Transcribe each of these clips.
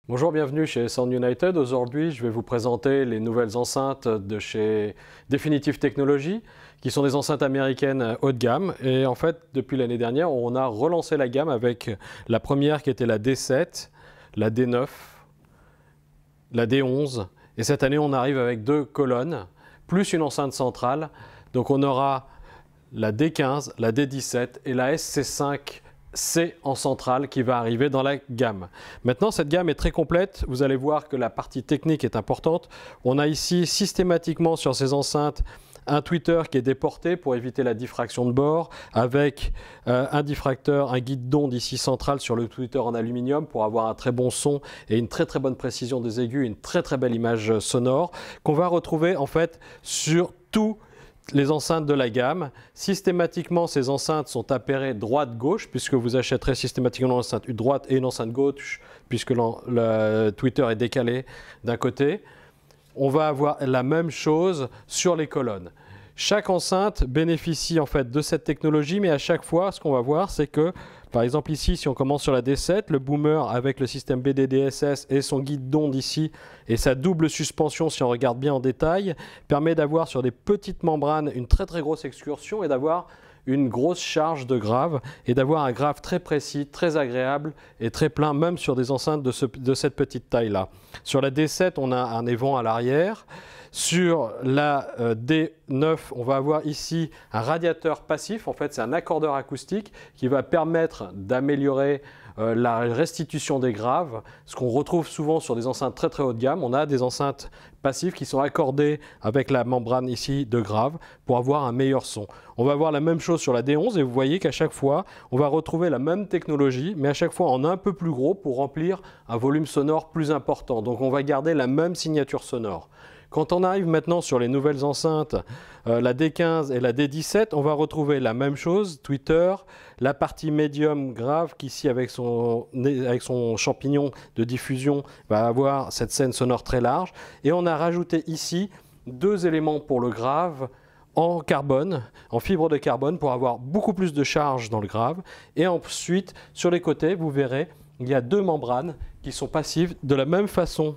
Bonjour, bienvenue chez Sound United. Aujourd'hui, je vais vous présenter les nouvelles enceintes de chez Definitive Technologies, qui sont des enceintes américaines haut de gamme. Et en fait, depuis l'année dernière, on a relancé la gamme avec la première qui était la D7, la D9, la D11. Et cette année, on arrive avec deux colonnes, plus une enceinte centrale. Donc on aura la D15, la D17 et la SC5 C en centrale qui va arriver dans la gamme. Maintenant, cette gamme est très complète. Vous allez voir que la partie technique est importante. On a ici systématiquement sur ces enceintes un tweeter qui est déporté pour éviter la diffraction de bord, avec un diffracteur, un guide d'onde ici central sur le tweeter en aluminium pour avoir un très bon son et une très bonne précision des aigus, une très belle image sonore qu'on va retrouver en fait sur tout les enceintes de la gamme. Systématiquement, ces enceintes sont appairées droite-gauche, puisque vous achèterez systématiquement une enceinte droite et une enceinte gauche, puisque le tweeter est décalé d'un côté. On va avoir la même chose sur les colonnes. Chaque enceinte bénéficie en fait de cette technologie, mais à chaque fois, ce qu'on va voir, c'est que, par exemple ici, si on commence sur la D7, le boomer avec le système BDDSS et son guide d'onde ici, et sa double suspension, si on regarde bien en détail, permet d'avoir sur des petites membranes une très grosse excursion et d'avoir une grosse charge de grave et d'avoir un grave très précis, très agréable et très plein, même sur des enceintes de cette petite taille-là. Sur la D7, on a un évent à l'arrière. Sur la D9, on va avoir ici un radiateur passif. En fait, c'est un accordeur acoustique qui va permettre d'améliorer la restitution des graves, ce qu'on retrouve souvent sur des enceintes très haut de gamme. On a des enceintes passives qui sont accordées avec la membrane ici de grave pour avoir un meilleur son. On va avoir la même chose sur la D11 et vous voyez qu'à chaque fois, on va retrouver la même technologie, mais à chaque fois en un peu plus gros pour remplir un volume sonore plus important. Donc on va garder la même signature sonore. Quand on arrive maintenant sur les nouvelles enceintes, la D15 et la D17, on va retrouver la même chose, tweeter, la partie médium grave qui ici avec son champignon de diffusion va avoir cette scène sonore très large. Et on a rajouté ici deux éléments pour le grave en carbone, en fibre de carbone pour avoir beaucoup plus de charge dans le grave. Et ensuite, sur les côtés, vous verrez, il y a deux membranes qui sont passives de la même façon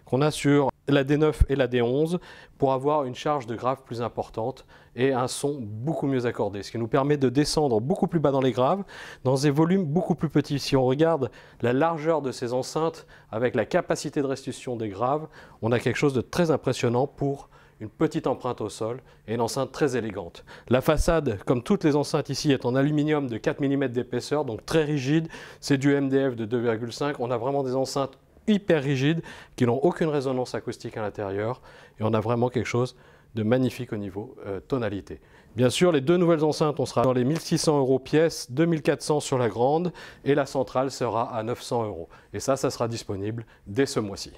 qu'on a sur la D9 et la D11 pour avoir une charge de grave plus importante et un son beaucoup mieux accordé, ce qui nous permet de descendre beaucoup plus bas dans les graves, dans des volumes beaucoup plus petits. Si on regarde la largeur de ces enceintes avec la capacité de restitution des graves, on a quelque chose de très impressionnant pour une petite empreinte au sol et une enceinte très élégante. La façade, comme toutes les enceintes ici, est en aluminium de 4 mm d'épaisseur, donc très rigide. C'est du MDF de 2,5. On a vraiment des enceintes hyper rigides qui n'ont aucune résonance acoustique à l'intérieur et on a vraiment quelque chose de magnifique au niveau tonalité. Bien sûr, les deux nouvelles enceintes, on sera dans les 1600 € pièce, 2400 sur la grande et la centrale sera à 900 €. Et ça sera disponible dès ce mois-ci.